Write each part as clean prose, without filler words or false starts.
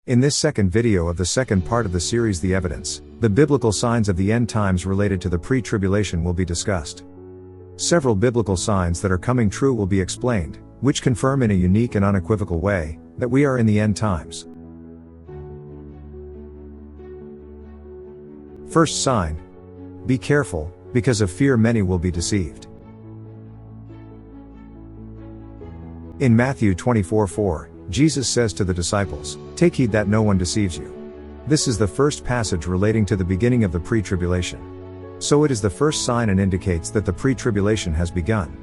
In this second video of the second part of the series The Evidence, the biblical signs of the end times related to the pre-tribulation will be discussed. Several biblical signs that are coming true will be explained, which confirm in a unique and unequivocal way, that we are in the end times. First sign. Be careful, because of fear many will be deceived. In Matthew 24:4, Jesus says to the disciples, "Take heed that no one deceives you." This is the first passage relating to the beginning of the pre-tribulation. So it is the first sign and indicates that the pre-tribulation has begun.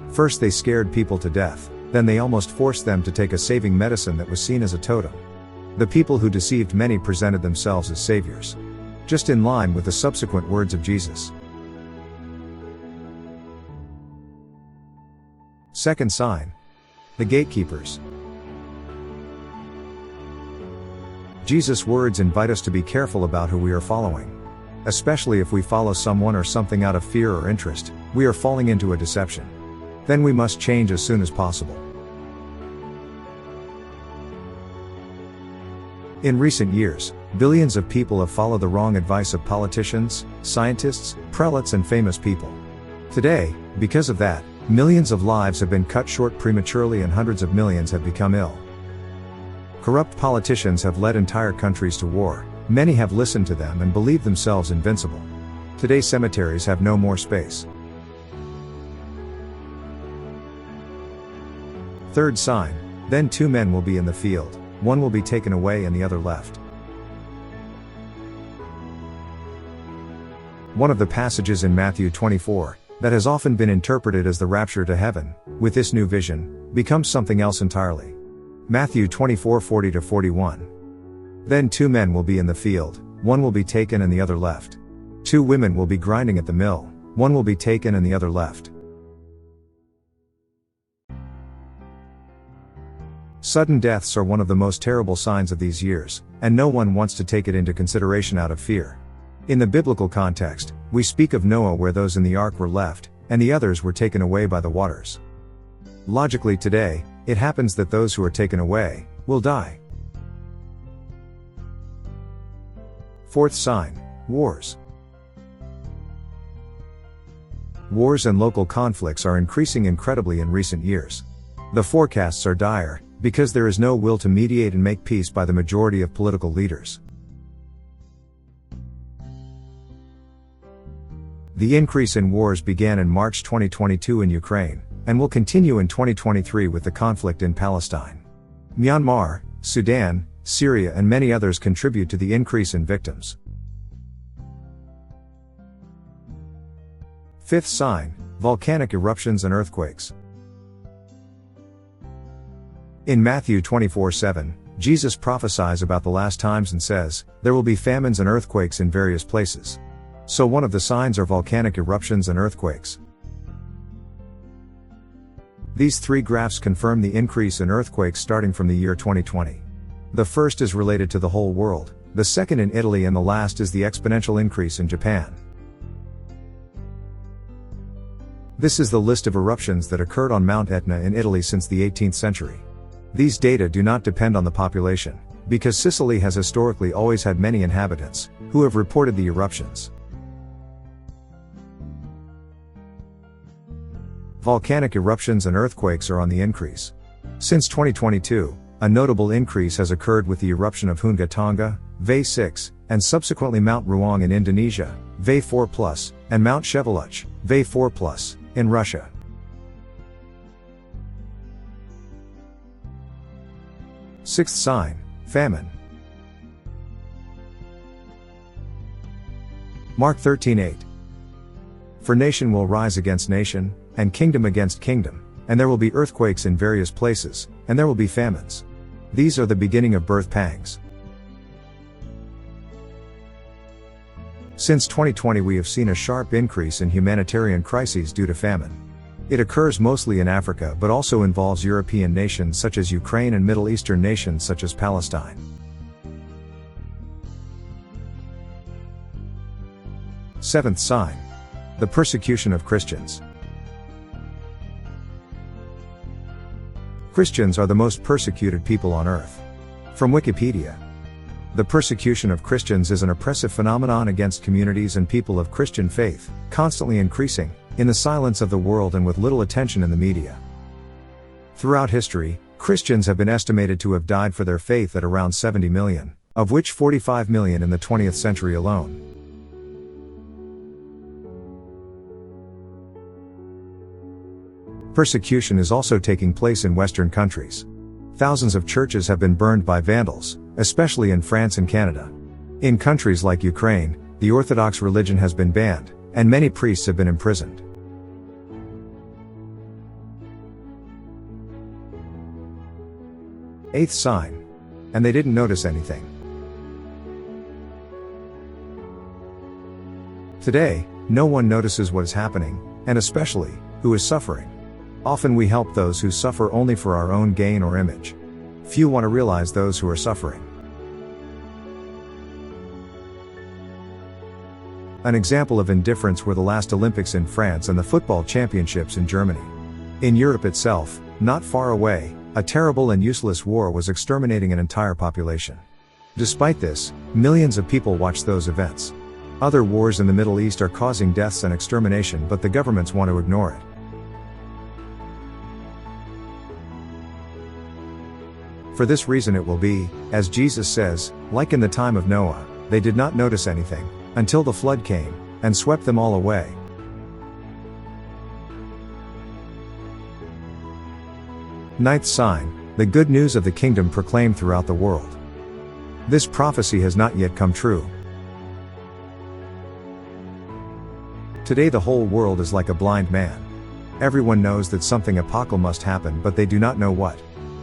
First they scared people to death, then they almost forced them to take a saving medicine that was seen as a totem. The people who deceived many presented themselves as saviors. Just in line with the subsequent words of Jesus. Second sign. The gatekeepers. Jesus' words invite us to be careful about who we are following. Especially if we follow someone or something out of fear or interest, we are falling into a deception. Then we must change as soon as possible. In recent years, billions of people have followed the wrong advice of politicians, scientists, prelates and famous people. Today, because of that, millions of lives have been cut short prematurely and hundreds of millions have become ill. Corrupt politicians have led entire countries to war, many have listened to them and believed themselves invincible. Today cemeteries have no more space. Third sign. Then two men will be in the field, one will be taken away and the other left. One of the passages in Matthew 24, that has often been interpreted as the rapture to heaven, with this new vision, becomes something else entirely. Matthew 24:40-41. Then two men will be in the field, one will be taken and the other left. Two women will be grinding at the mill, one will be taken and the other left. Sudden deaths are one of the most terrible signs of these years, and no one wants to take it into consideration out of fear. In the biblical context, we speak of Noah where those in the ark were left, and the others were taken away by the waters. Logically today, it happens that those who are taken away, will die. Fourth sign. Wars. Wars and local conflicts are increasing incredibly in recent years. The forecasts are dire, because there is no will to mediate and make peace by the majority of political leaders. The increase in wars began in March 2022 in Ukraine, and will continue in 2023 with the conflict in Palestine. Myanmar, Sudan, Syria and many others contribute to the increase in victims. Fifth sign. Volcanic eruptions and earthquakes. In Matthew 24:7, Jesus prophesies about the last times and says, "There will be famines and earthquakes in various places." So one of the signs are volcanic eruptions and earthquakes. These three graphs confirm the increase in earthquakes starting from the year 2020. The first is related to the whole world, the second in Italy and the last is the exponential increase in Japan. This is the list of eruptions that occurred on Mount Etna in Italy since the 18th century. These data do not depend on the population, because Sicily has historically always had many inhabitants, who have reported the eruptions. Volcanic eruptions and earthquakes are on the increase. Since 2022, a notable increase has occurred with the eruption of Hunga Tonga, V6, and subsequently Mount Ruang in Indonesia, V4+, and Mount Sheveluch, V4+, in Russia. Sixth sign. Famine. Mark 13:8. For nation will rise against nation, and kingdom against kingdom, and there will be earthquakes in various places, and there will be famines. These are the beginning of birth pangs. Since 2020 we have seen a sharp increase in humanitarian crises due to famine. It occurs mostly in Africa but also involves European nations such as Ukraine and Middle Eastern nations such as Palestine. Seventh sign. The persecution of Christians. Christians are the most persecuted people on earth. From Wikipedia. The persecution of Christians is an oppressive phenomenon against communities and people of Christian faith, constantly increasing, in the silence of the world and with little attention in the media. Throughout history, Christians have been estimated to have died for their faith at around 70 million, of which 45 million in the 20th century alone. Persecution is also taking place in Western countries. Thousands of churches have been burned by vandals, especially in France and Canada. In countries like Ukraine, the Orthodox religion has been banned, and many priests have been imprisoned. Eighth sign. And they didn't notice anything. Today, no one notices what is happening, and especially, who is suffering. Often we help those who suffer only for our own gain or image. Few want to realize those who are suffering. An example of indifference were the last Olympics in France and the football championships in Germany. In Europe itself, not far away, a terrible and useless war was exterminating an entire population. Despite this, millions of people watched those events. Other wars in the Middle East are causing deaths and extermination, but the governments want to ignore it. For this reason it will be, as Jesus says, like in the time of Noah, they did not notice anything, until the flood came, and swept them all away. Ninth sign, the good news of the kingdom proclaimed throughout the world. This prophecy has not yet come true. Today the whole world is like a blind man. Everyone knows that something apocalyptic must happen, but they do not know what.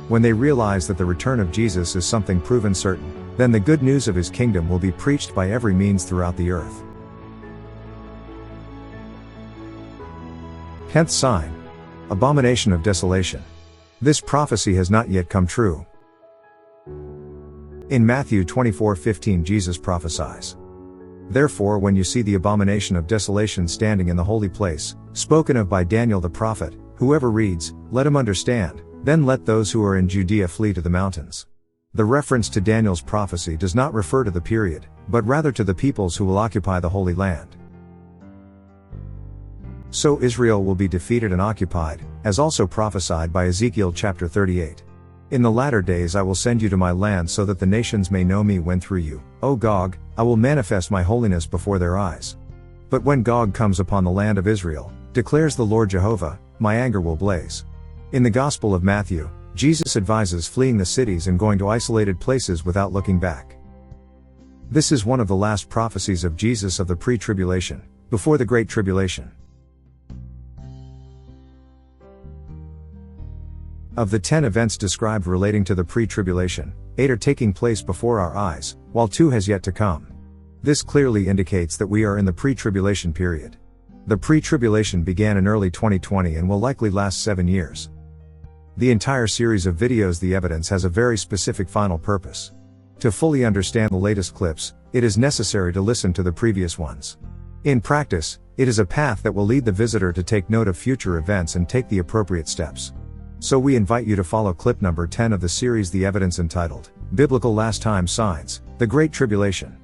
When they realize that the return of Jesus is something proven certain, then the good news of his kingdom will be preached by every means throughout the earth. 10th sign. Abomination of desolation. This prophecy has not yet come true. In Matthew 24:15 Jesus prophesies, "Therefore when you see the abomination of desolation standing in the holy place, spoken of by Daniel the prophet, whoever reads, let him understand. Then let those who are in Judea flee to the mountains." The reference to Daniel's prophecy does not refer to the period, but rather to the peoples who will occupy the Holy Land. So Israel will be defeated and occupied, as also prophesied by Ezekiel chapter 38. "In the latter days I will send you to my land so that the nations may know me when through you, O Gog, I will manifest my holiness before their eyes. But when Gog comes upon the land of Israel, declares the Lord Jehovah, my anger will blaze." In the Gospel of Matthew, Jesus advises fleeing the cities and going to isolated places without looking back. This is one of the last prophecies of Jesus of the pre-tribulation, before the Great Tribulation. Of the 10 events described relating to the pre-tribulation, 8 are taking place before our eyes, while 2 has yet to come. This clearly indicates that we are in the pre-tribulation period. The pre-tribulation began in early 2020 and will likely last 7 years. The entire series of videos The Evidence has a very specific final purpose. To fully understand the latest clips, it is necessary to listen to the previous ones. In practice, it is a path that will lead the visitor to take note of future events and take the appropriate steps. So we invite you to follow clip number 10 of the series The Evidence entitled, Biblical Last Time Signs, The Great Tribulation.